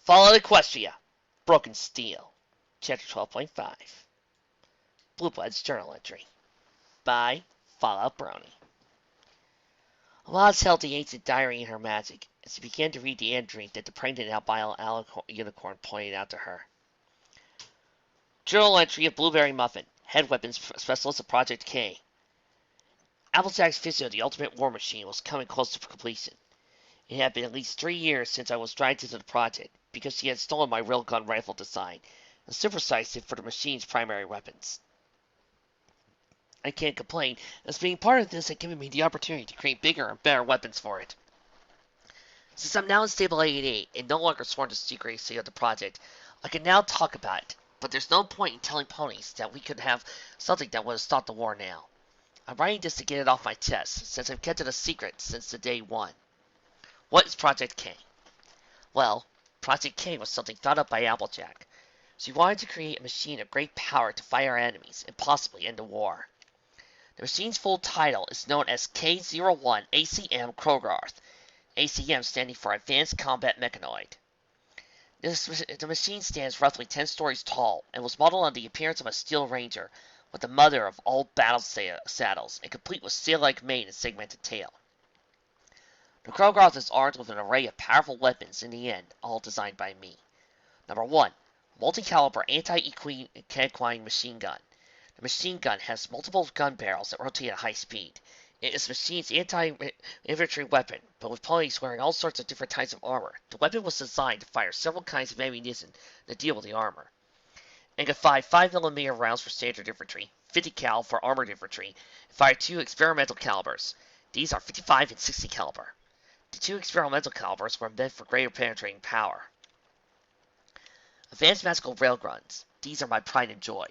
Fallout Equestria, Broken Steel, Chapter 12.5, Blue Blood's Journal Entry, by Fallout Brownie. Oz held the ancient diary in her magic as she began to read the entry that the pregnant albino unicorn pointed out to her. Journal entry of Blueberry Muffin, head weapons specialist of Project K. Applejack's vision of the ultimate war machine was coming close to completion. It had been at least 3 years since I was dragged into the project because she had stolen my railgun rifle design and supersized it for the machine's primary weapons. I can't complain, as being part of this had given me the opportunity to create bigger and better weapons for it. Since I'm now in Stable 88 and no longer sworn to secrecy of the project, I can now talk about it, but there's no point in telling ponies that we could have something that would have stopped the war now. I'm writing this to get it off my chest, since I've kept it a secret since the day one. What is Project K? Well, Project K was something thought up by Applejack. She wanted to create a machine of great power to fight our enemies and possibly end the war. The machine's full title is known as K-01 ACM Krogarth, ACM standing for Advanced Combat Mechanoid. The machine stands roughly 10 stories tall and was modeled on the appearance of a steel ranger with the mother of all battle saddles and complete with sail-like mane and segmented tail. The Krogarth is armed with an array of powerful weapons in the end, all designed by me. Number 1. Multi-caliber anti-equine machine gun. The machine gun has multiple gun barrels that rotate at high speed. It is the machine's anti-infantry weapon, but with ponies wearing all sorts of different types of armor. The weapon was designed to fire several kinds of ammunition to deal with the armor. And can fire 5mm rounds for standard infantry, 50 cal for armored infantry, and fire 2 experimental calibers. These are 55 and 60 caliber. The 2 experimental calibers were meant for greater penetrating power. Advanced magical railguns. These are my pride and joy.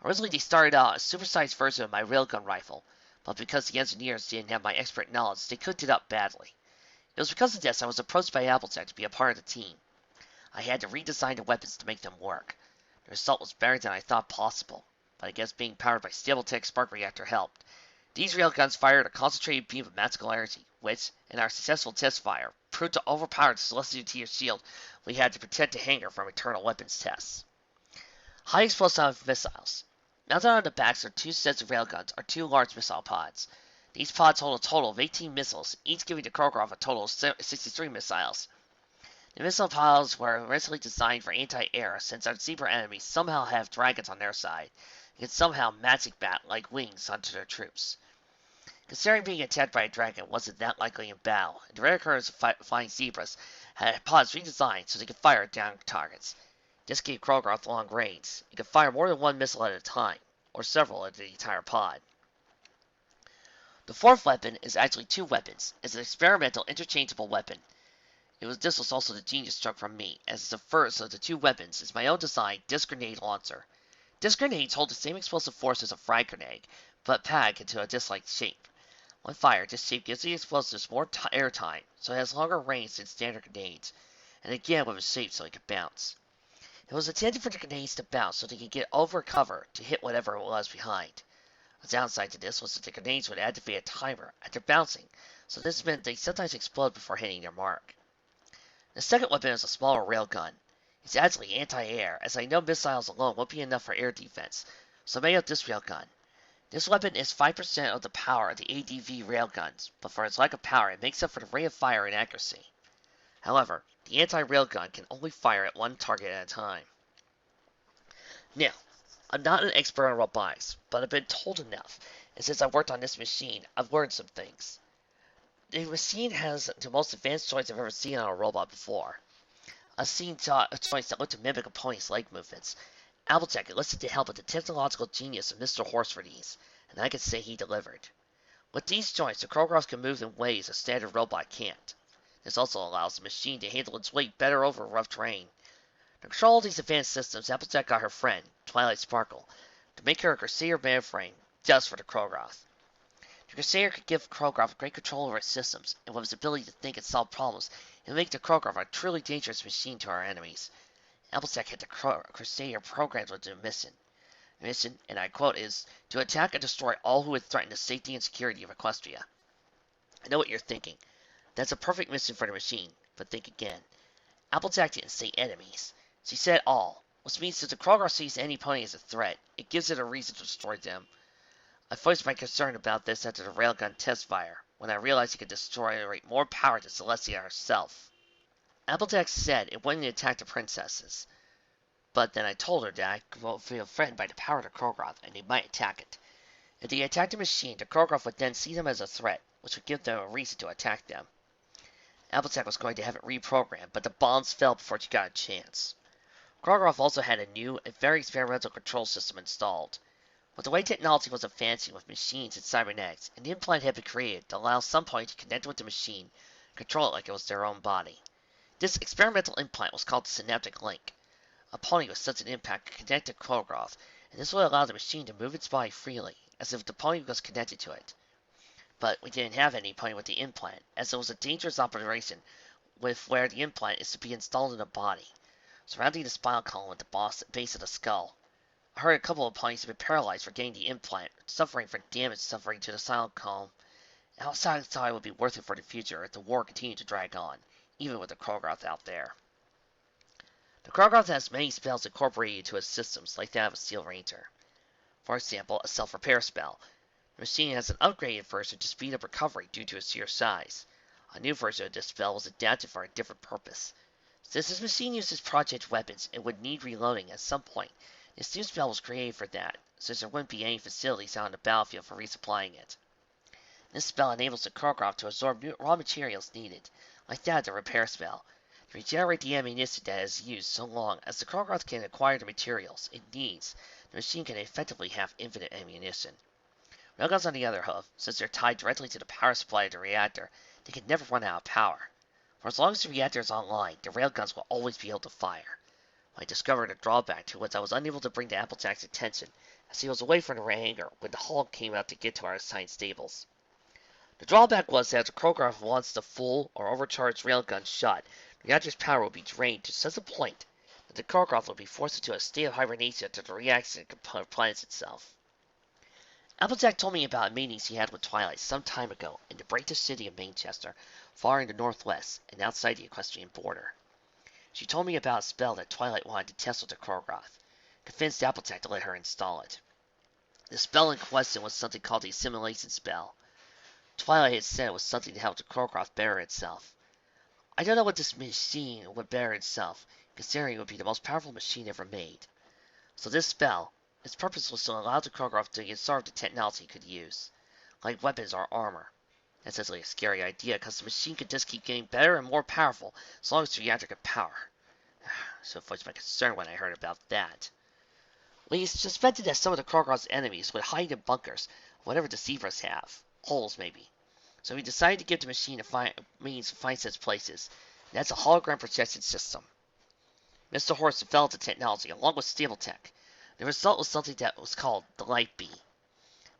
Originally they started out as a supersized version of my railgun rifle, but because the engineers didn't have my expert knowledge, they cooked it up badly. It was because of this I was approached by Applejack to be a part of the team. I had to redesign the weapons to make them work. The result was better than I thought possible, but I guess being powered by Stabletech Spark Reactor helped. These railguns fired a concentrated beam of magical energy, which, in our successful test fire, proved to overpower the Celestial Tier shield we had to protect the hangar from eternal weapons tests. High explosive missiles. Mounted on the backs are 2 sets of railguns or 2 large missile pods. These pods hold a total of 18 missiles, each giving the Krogarth a total of 63 missiles. The missile pods were originally designed for anti-air, since our zebra enemies somehow have dragons on their side, and can somehow magic bat like wings onto their troops. Considering being attacked by a dragon wasn't that likely in battle, and the rare occurrence of flying zebras had pods redesigned so they could fire down targets. This gave Krogarth long range. It could fire more than 1 missile at a time, or several at the entire pod. The 4th weapon is actually 2 weapons. It's an experimental interchangeable weapon. This was also the genius stroke from me, as the first of the 2 weapons is my own design disc grenade launcher. Disc grenades hold the same explosive force as a frag grenade, but pack into a disc-like shape. When fired, this shape gives the explosives more air time, so it has longer range than standard grenades, and again with a shape so it can bounce. It was intended for the grenades to bounce so they could get over cover to hit whatever it was behind. The downside to this was that the grenades would activate a timer after bouncing, so this meant they sometimes explode before hitting their mark. The second weapon is a smaller railgun. It's actually anti-air, as I know missiles alone won't be enough for air defense, so I made up this railgun. This weapon is 5% of the power of the ADV railguns, but for its lack of power it makes up for the rate of fire and accuracy. However, the anti-railgun can only fire at 1 target at a time. Now, I'm not an expert on robotics, but I've been told enough, and since I worked on this machine, I've learned some things. The machine has the most advanced joints I've ever seen on a robot before. I've seen joints that look to mimic a pony's leg movements. Applejack enlisted the help of the technological genius of Mr. Horse for these, and I can say he delivered. With these joints, the Krogarth can move in ways a standard robot can't. This also allows the machine to handle its weight better over rough terrain. To control these advanced systems, Applejack got her friend, Twilight Sparkle, to make her a Crusader mainframe just for the Krogarth. The Crusader could give Krogarth great control over its systems, and with its ability to think and solve problems, it would make the Krogarth a truly dangerous machine to our enemies. Applejack had the Crusader programmed with a mission. The mission, and I quote, is to attack and destroy all who would threaten the safety and security of Equestria. I know what you're thinking. That's a perfect mission for the machine, but think again. Applejack didn't say enemies. She said all, which means that the Kroger sees any pony as a threat. It gives it a reason to destroy them. I voiced my concern about this after the railgun test fire, when I realized it could destroy more power than Celestia herself. Applejack said it wouldn't attack the princesses, but then I told her that I won't feel threatened by the power of the Krogoth, and they might attack it. If they attacked the machine, the Krogoth would then see them as a threat, which would give them a reason to attack them. Applejack was going to have it reprogrammed, but the bombs fell before she got a chance. Krogoth also had a new and very experimental control system installed. But the way technology was advancing with machines and cybernetics, an implant had been created to allow some pony to connect with the machine and control it like it was their own body. This experimental implant was called the synaptic link. A pony with such an impact could connect to Krogoth, and this would allow the machine to move its body freely, as if the pony was connected to it. But we didn't have any pony with the implant, as it was a dangerous operation with where the implant is to be installed in the body, surrounding the spinal column at the base of the skull. I heard a couple of ponies had been paralyzed for getting the implant, suffering from damage suffering to the spinal column. Outside thought it would be worth it for the future if the war continued to drag on, even with the Krogoth out there. The Krogoth has many spells incorporated into its systems, like that of a Steel Ranger. For example, a self-repair spell. The machine has an upgraded version to speed up recovery due to its sheer size. A new version of this spell was adapted for a different purpose. Since this machine uses project weapons and would need reloading at some point, this new spell was created for that, since there wouldn't be any facilities out on the battlefield for resupplying it. This spell enables the Krogoth to absorb new raw materials needed, like that of the repair spell, to regenerate the ammunition that is used so long as the Krogoth can acquire the materials it needs. The machine can effectively have infinite ammunition. Railguns, on the other hand, since they're tied directly to the power supply of the reactor, they can never run out of power. For as long as the reactor is online, the railguns will always be able to fire. I discovered a drawback to which I was unable to bring to Applejack's attention, as he was away from the hangar when the Hulk came out to get to our assigned stables. The drawback was that if the Krogoth wants the full or overcharged railgun shot, the reactor's power would be drained to such a point that the Krogoth would be forced into a state of hibernation until the reaction can replenish itself. Applejack told me about meetings he had with Twilight some time ago in the British city of Manchester, far in the northwest and outside the Equestrian border. She told me about a spell that Twilight wanted to test with the Krogoth, convinced Applejack to let her install it. The spell in question was something called the assimilation spell. Twilight had said it was something to help the Krogoth better itself. I don't know what this machine would better itself, considering it would be the most powerful machine ever made. So this spell, its purpose was to allow the Krogoth to absorb the technology it could use, like weapons or armor. That's actually a scary idea, because the machine could just keep getting better and more powerful as long as the reactor could power. So voiced my concern when I heard about that. We suspected that some of the Krogoth's enemies would hide in bunkers, whatever the zebras have. Holes, maybe. So we decided to give the machine a means to find such places, and that's a hologram projection system. Mr. Horst developed the technology along with Stapletech. The result was something that was called the Light Bee.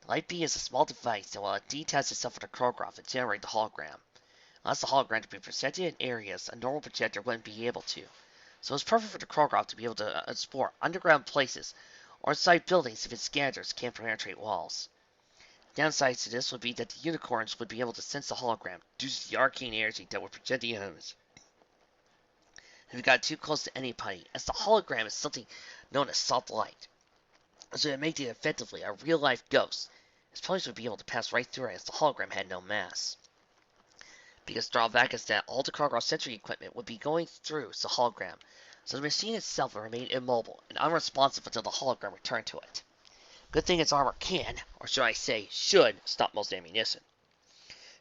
The Light Bee is a small device that will detach itself from the Krogoth and generate the hologram. It allows the hologram to be projected in areas a normal projector wouldn't be able to. So it's perfect for the Krogoth to be able to explore underground places or inside buildings if its scanners can't penetrate walls. Downsides to this would be that the unicorns would be able to sense the hologram due to the arcane energy that would project the image. If we got too close to anybody, as the hologram is something known as soft light, so it made it effectively a real-life ghost, its ponies would be able to pass right through it as the hologram had no mass. Biggest drawback is that all the Krogoth sentry equipment would be going through the hologram, so the machine itself would remain immobile and unresponsive until the hologram returned to it. Good thing its armor can, or should I say, should, stop most ammunition.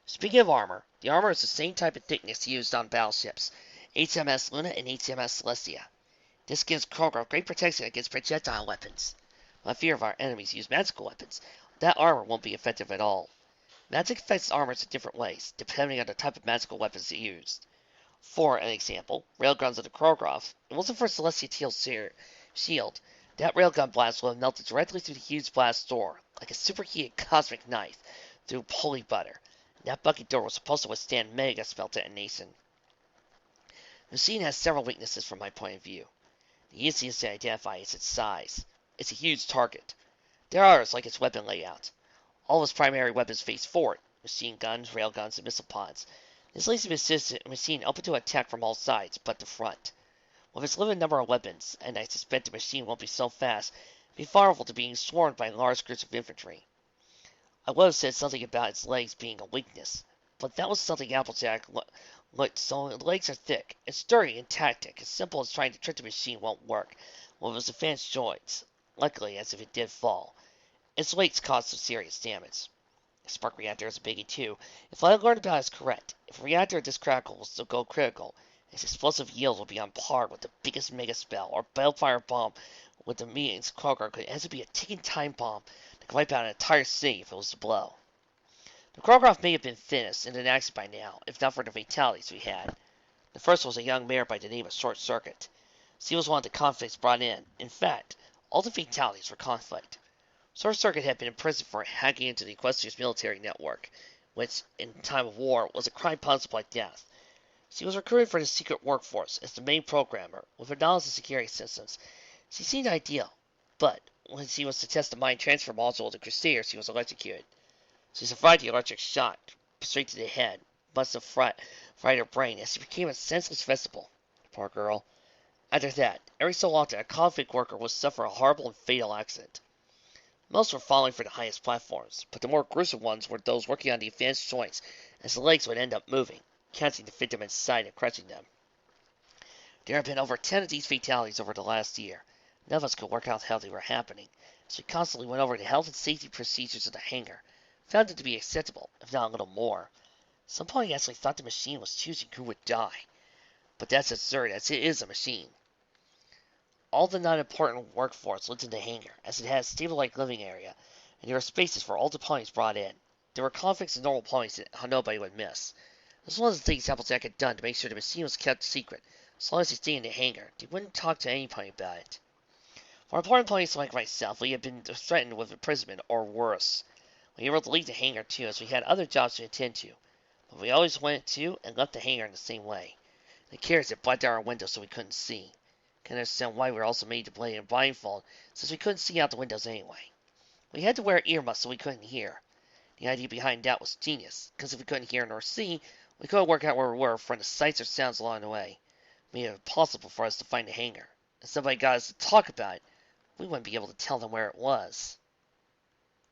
Speaking of armor, the armor is the same type of thickness used on battleships, HMS Luna and HMS Celestia. This gives Krogoth great protection against projectile weapons. I fear if our enemies use magical weapons, that armor won't be effective at all. Magic affects armors in different ways, depending on the type of magical weapons used. For an example, railguns of the Krogoth, it wasn't for Celestial shield. That railgun blast would have melted directly through the huge blast door, like a superheated cosmic knife through holy butter. That bucket door was supposed to withstand mega spell detonation. The machine has several weaknesses from my point of view. The easiest to identify is its size. It's a huge target. There are others like its weapon layout. All of its primary weapons face forward, machine guns, railguns, and missile pods. This leaves the machine open to attack from all sides, but the front. With its limited number of weapons, and I suspect the machine won't be so fast, be vulnerable to being swarmed by large groups of infantry. I would have said something about its legs being a weakness, but that was something Applejack looked so the legs are thick. It's sturdy and tactic, as simple as trying to trick the machine won't work with its advanced joints. Luckily, as if it did fall, its weights caused some serious damage. The spark reactor is a biggie too. If what I learned about it is correct, if a reactor at this crackle will still go critical, its explosive yield will be on par with the biggest mega spell or balefire bomb with the means Kroger could as to be a ticking time bomb that could wipe out an entire city if it was to blow. The choreograph may have been finished and enacted by now, if not for the fatalities we had. The first was a young mayor by the name of Short Circuit. She was one of the conflicts brought in. In fact, all the fatalities were conflict. Short Circuit had been imprisoned for hacking into the Equestria's military network, which, in time of war, was a crime punishable by death. She was recruited for the secret workforce as the main programmer, with her knowledge of security systems. She seemed ideal, but when she was to test the mind transfer module of the Crusader, she was electrocuted. She survived the electric shock, straight to the head, must have fried her brain as she became a senseless vegetable. Poor girl. After that, every so often a conflict worker would suffer a horrible and fatal accident. Most were falling for the highest platforms, but the more gruesome ones were those working on the advanced joints, as the legs would end up moving, catching to fit them inside and crushing them. There have been over 10 of these fatalities over the last year. None of us could work out how they were happening, as we constantly went over the health and safety procedures of the hangar, found it to be acceptable, if not a little more. At some point, I actually thought the machine was choosing who would die. But that's absurd, as it is a machine. All the non-important workforce lived in the hangar, as it had a stable-like living area, and there were spaces for all the ponies brought in. There were conflicts and normal ponies that nobody would miss. This was one of the things Applejack had done to make sure the machine was kept secret. As long as they stayed in the hangar, they wouldn't talk to any pony about it. For important ponies like myself, we had been threatened with imprisonment or worse. We were able to leave the hangar too, as we had other jobs to attend to. But we always went to and left the hangar in the same way. The carriers that blacked out our windows so we couldn't see. Can understand why we were also made to play in blindfold, since we couldn't see out the windows anyway. We had to wear earmuffs so we couldn't hear. The idea behind that was genius, because if we couldn't hear nor see, we couldn't work out where we were from the sights or sounds along the way. It made it impossible for us to find the hangar. If somebody got us to talk about it, we wouldn't be able to tell them where it was.